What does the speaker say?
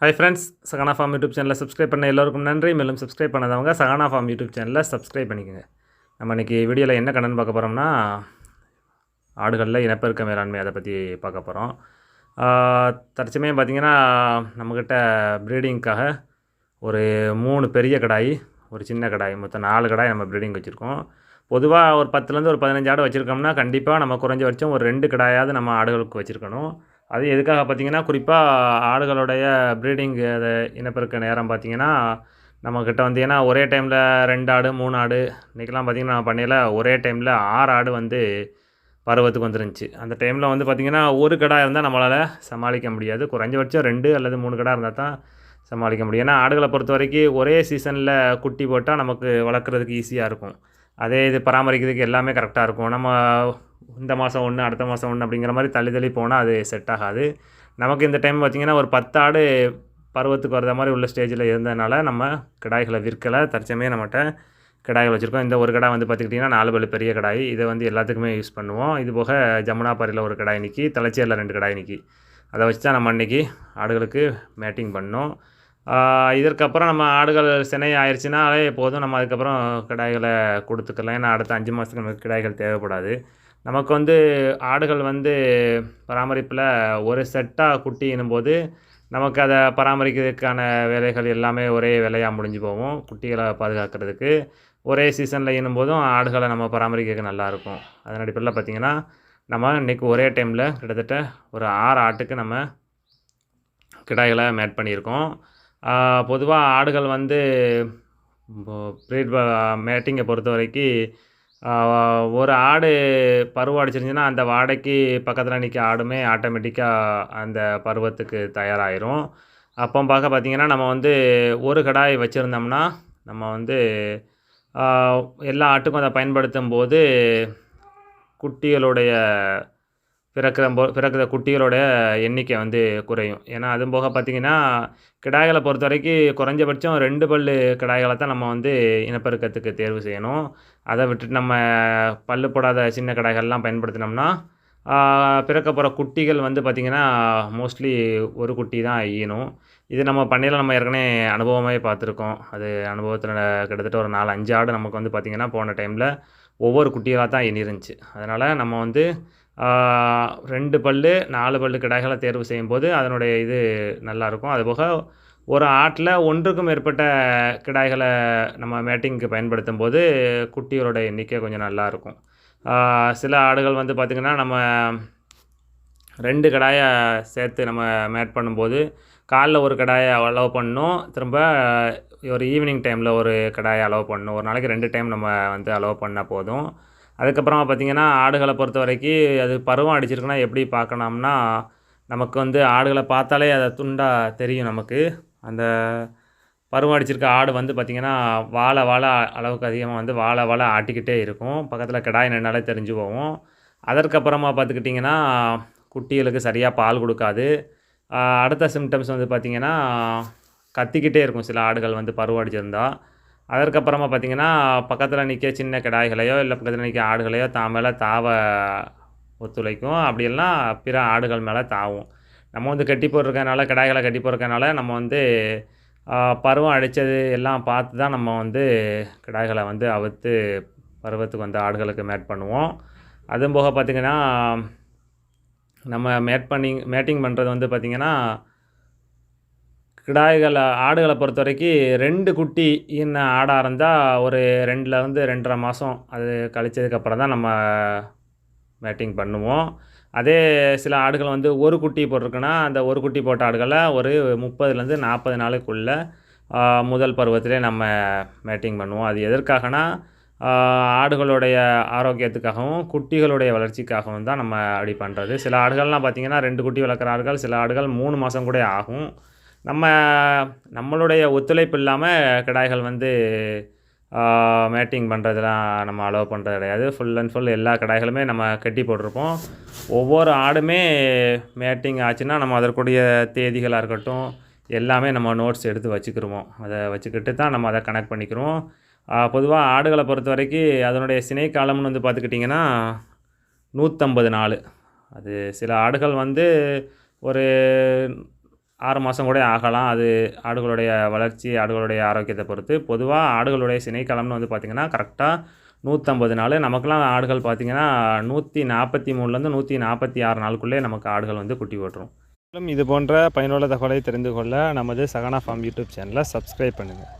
Hi friends, Sahana form YouTube சேனலை subscribe பண்ண எல்லோருக்கும் நன்றி. மேலும் சப்ஸ்கிரைப் பண்ணாதவங்க சகானா ஃபார்ம் யூடியூப் சேனலை சப்ஸ்கிரைப் பண்ணிக்கோங்க. நம்ம இன்றைக்கி வீடியோவில் என்ன கண்டென்ட் பார்க்க போகிறோம்னா, ஆடுகளில் இனப்பெருக்க மேலாண்மை அதை பற்றி பார்க்க போகிறோம். தற்சமயம் பார்த்திங்கன்னா நம்மக்கிட்ட ப்ரீடிங்க்காக ஒரு 3 பெரிய கடாய், ஒரு சின்ன கடாய், மொத்தம் 4 கடாய் நம்ம ப்ரீடிங் வச்சுருக்கோம். பொதுவாக ஒரு 10லேருந்து ஒரு 15 ஆடு வச்சுருக்கோம்னா கண்டிப்பாக நம்ம குறைஞ்சபட்சம் ஒரு 2 கடாயாவது நம்ம ஆடுகளுக்கு வச்சுருக்கணும். அது எதுக்காக பார்த்திங்கன்னா, குறிப்பாக ஆடுகளுடைய ப்ரீடிங் இனப்பெருக்க நேரம் பார்த்திங்கன்னா, நம்மக்கிட்ட வந்து ஏன்னா ஒரே டைமில் 2 ஆடு 3 ஆடு இன்றைக்கெலாம் பார்த்திங்கன்னா நம்ம பண்ணையில் ஒரே டைமில் 6 ஆடு வந்து பருவத்துக்கு வந்துருந்துச்சு. அந்த டைமில் வந்து பார்த்திங்கன்னா ஒரு கடா இருந்தால் நம்மளால் சமாளிக்க முடியாது. குறைஞ்சபட்சம் 2 அல்லது 3 கடா இருந்தால் தான் சமாளிக்க முடியும். ஏன்னா ஆடுகளை பொறுத்த வரைக்கும் ஒரே சீசனில் குட்டி போட்டால் நமக்கு வளர்க்குறதுக்கு ஈஸியாக இருக்கும். அதே இது பராமரிக்கிறதுக்கு எல்லாமே கரெக்டாக இருக்கும். நம்ம இந்த மாதம் ஒன்று அடுத்த மாதம் ஒன்று அப்படிங்கிற மாதிரி தள்ளி போனால் அது செட் ஆகாது. நமக்கு இந்த டைம் பார்த்திங்கன்னா ஒரு 10 ஆடு பருவத்துக்கு வர்ற மாதிரி உள்ள ஸ்டேஜில் இருந்ததுனால நம்ம கிடாய்களை விற்கலை. தற்சமயம் நம்மகிட்ட கிடாய்கள் வச்சுருக்கோம். இந்த ஒரு கடா வந்து பார்த்துக்கிட்டிங்கன்னா 4 பல்லு பெரிய கடாய். இதை வந்து எல்லாத்துக்குமே யூஸ் பண்ணுவோம். இது போக ஜமுனாபாரியில் ஒரு கடாய் நிற்கி, தலைச்சேரியில் 2 கடாய் நிற்கி. அதை வச்சு தான் நம்ம இன்றைக்கி ஆடுகளுக்கு மேட்டிங் பண்ணோம். இதற்கப்புறம் நம்ம ஆடுகள் சினை ஆயிடுச்சுனாலே போதும், நம்ம அதுக்கப்புறம் கிடாய்களை கொடுத்துக்கலாம். ஏன்னா அடுத்த 5 மாதத்துக்கு நமக்கு கிடாய்கள் தேவைப்படாது. நமக்கு வந்து ஆடுகள் வந்து பராமரிப்பில் ஒரு செட்டாக குட்டி எனும்போது நமக்கு அதை பராமரிக்கிறதுக்கான வேலைகள் எல்லாமே ஒரே வேலையாக முடிஞ்சு போகும். குட்டிகளை பாதுகாக்கிறதுக்கு ஒரே சீசனில் ஈனும்போதும் ஆடுகளை நம்ம பராமரிக்கிறதுக்கு நல்லாயிருக்கும். அதன் அடிப்படையில் பார்த்திங்கன்னா நம்ம இன்றைக்கி ஒரே டைமில் கிட்டத்தட்ட ஒரு 6 ஆட்டுக்கு நம்ம கிடாய்களை மேட் பண்ணியிருக்கோம். பொதுவாக ஆடுகள் வந்து ப்ரீட் மேட்டிங்கை பொறுத்த வரைக்கும் ஒரு ஆடு பருவம் அடிச்சிருந்துச்சுன்னா அந்த வாடைக்கு பக்கத்தில் நிற்க ஆடுமே ஆட்டோமேட்டிக்காக அந்த பருவத்துக்கு தயாராகிரும். அப்போ பார்த்திங்கன்னா நம்ம வந்து ஒரு கடாய் வச்சுருந்தோம்னா நம்ம வந்து எல்லா ஆட்டுக்கும் அதை பயன்படுத்தும் போது குட்டிகளுடைய பிறக்கிற குட்டிகளோட எண்ணிக்கை வந்து குறையும். ஏன்னா அதுவும் போக பார்த்திங்கன்னா கிடாய்களை பொறுத்த வரைக்கும் குறைஞ்சபட்சம் 2 பல்லு கிடாய்களை தான் நம்ம வந்து இனப்பெருக்கத்துக்கு தேர்வு செய்யணும். அதை விட்டுட்டு நம்ம பல்லு போடாத சின்ன கிடாய்கள்லாம் பயன்படுத்தினோம்னா பிறக்க போகிற குட்டிகள் வந்து பார்த்திங்கன்னா மோஸ்ட்லி ஒரு குட்டி தான் ஈனும். இது நம்ம பண்ணையில் நம்ம ஏற்கனவே அனுபவமாகவே பார்த்துருக்கோம். அது அனுபவத்தில் கிட்டத்தட்ட ஒரு 4-5 ஆடு நமக்கு வந்து பார்த்திங்கன்னா போன டைமில் ஒவ்வொரு குட்டிகளாக தான் ஈனிருந்துச்சு. அதனால் நம்ம வந்து 2 பல்லு 4 பல்லு கிடாய்களை தேர்வு செய்யும்போது அதனுடைய இது நல்லாயிருக்கும். அதுபோக ஒரு ஆட்டில் ஒன்றுக்கும் மேற்பட்ட கிடாய்களை நம்ம மேட்டிங்க்கு பயன்படுத்தும் போது குட்டிகளோட எண்ணிக்கை கொஞ்சம் நல்லாயிருக்கும். சில ஆடுகள் வந்து பார்த்திங்கன்னா நம்ம 2 கடாயை சேர்த்து நம்ம மேட் பண்ணும்போது காலைல ஒரு கடாயை அலோவ் பண்ணணும், திரும்ப ஒரு ஈவினிங் டைமில் ஒரு கடாயை அலோவ் பண்ணணும். ஒரு நாளைக்கு 2 டைம் நம்ம வந்து அலோவ் பண்ணால் போதும். அதுக்கப்புறமா பார்த்திங்கன்னா ஆடுகளை பொறுத்த வரைக்கும் அது பருவம் அடிச்சிருக்குன்னா எப்படி பார்க்கணும்னா, நமக்கு வந்து ஆடுகளை பார்த்தாலே அதை துண்டாக தெரியும் நமக்கு. அந்த பருவம் அடிச்சிருக்க ஆடு வந்து பார்த்திங்கன்னா வாழ அளவுக்கு அதிகமாக வந்து வாழ ஆட்டிக்கிட்டே இருக்கும். பக்கத்தில் கிடாய் நின்னாலே தெரிஞ்சு போகும். அதற்கப்புறமா பார்த்துக்கிட்டிங்கன்னா குட்டிகளுக்கு சரியாக பால் கொடுக்காது. அடுத்த சிம்டம்ஸ் வந்து பார்த்திங்கன்னா கத்திக்கிட்டே இருக்கும் சில ஆடுகள் வந்து பருவம் அடிச்சிருந்தா. அதற்கப்புறமா பார்த்திங்கன்னா பக்கத்தில் நிற்க சின்ன கிடாய்களையோ இல்லை பக்கத்தில் நிற்க ஆடுகளையோ தான் மேலே தாவ ஒத்துழைக்கும். அப்படியெல்லாம் பிற ஆடுகள் மேலே தாவும். நம்ம வந்து கட்டி போட்டிருக்கனால கிடாய்களை கட்டி போட்டிருக்கனால நம்ம வந்து பருவம் அடித்தது எல்லாம் பார்த்து தான் நம்ம வந்து கிடாய்களை வந்து அவுத்து பருவத்துக்கு வந்து ஆடுகளுக்கு மேட் பண்ணுவோம். அதுவும் போக பார்த்திங்கன்னா நம்ம மேட்டிங் பண்ணுறது வந்து பார்த்திங்கன்னா ஆடுகளை பொறுத்த வரைக்கும் 2 குட்டி ஈன ஆடாக இருந்தால் ஒரு 2லேருந்து 2.5 மாதம் அது கழிச்சதுக்கப்புறம் தான் நம்ம மேட்டிங் பண்ணுவோம். அதே சில ஆடுகள் வந்து ஒரு குட்டி போட்டிருக்குன்னா அந்த ஒரு குட்டி போட்ட ஆடுகளை ஒரு 30லேருந்து 40 நாளுக்குள்ளே முதல் பருவத்திலே நம்ம மேட்டிங் பண்ணுவோம். அது எதற்காகனா ஆடுகளுடைய ஆரோக்கியத்துக்காகவும் குட்டிகளுடைய வளர்ச்சிக்காகவும் தான் நம்ம அப்படி பண்ணுறது. சில ஆடுகள்லாம் பார்த்திங்கன்னா 2 குட்டி வளர்க்குற ஆடுகள், சில ஆடுகள் 3 மாதம் கூட ஆகும். நம்மளுடைய ஒத்துழைப்பு இல்லாமல் கிடாய்கள் வந்து மேட்டிங் பண்ணுறதுலாம் நம்ம அலோவ் பண்ணுறது கிடையாது. ஃபுல் அண்ட் ஃபுல் எல்லா கிடாய்களுமே நம்ம கட்டி போட்டிருப்போம். ஒவ்வொரு ஆடுமே மேட்டிங் ஆச்சுன்னா நம்ம அதற்குரிய தேதிகளாக இருக்கட்டும் எல்லாமே நம்ம நோட்ஸ் எடுத்து வச்சுக்கிருவோம். அதை வச்சுக்கிட்டு தான் நம்ம அதை கனெக்ட் பண்ணிக்கிறோம். பொதுவாக ஆடுகளை பொறுத்த வரைக்கும் அதனுடைய சினை காலம்னு வந்து பார்த்துக்கிட்டிங்கன்னா 150 நாள். அது சில ஆடுகள் வந்து ஒரு 6 மாதம் கூட ஆகலாம். அது ஆடுகளுடைய வளர்ச்சி, ஆடுகளுடைய ஆரோக்கியத்தை பொறுத்து. பொதுவாக ஆடுகளுடைய சினைக்காலம்னு வந்து பார்த்திங்கன்னா கரெக்டாக 150 நாள். நமக்கெல்லாம் ஆடுகள் பார்த்திங்கன்னா 143லேருந்து 146 நாளுக்குள்ளே நமக்கு ஆடுகள் வந்து குட்டி போட்டுரும். மேலும் இது போன்ற பயனுள்ள தகவலை தெரிந்து கொள்ள நமது சகானா ஃபார்ம் யூடியூப் சேனலை சப்ஸ்கிரைப் பண்ணுங்கள்.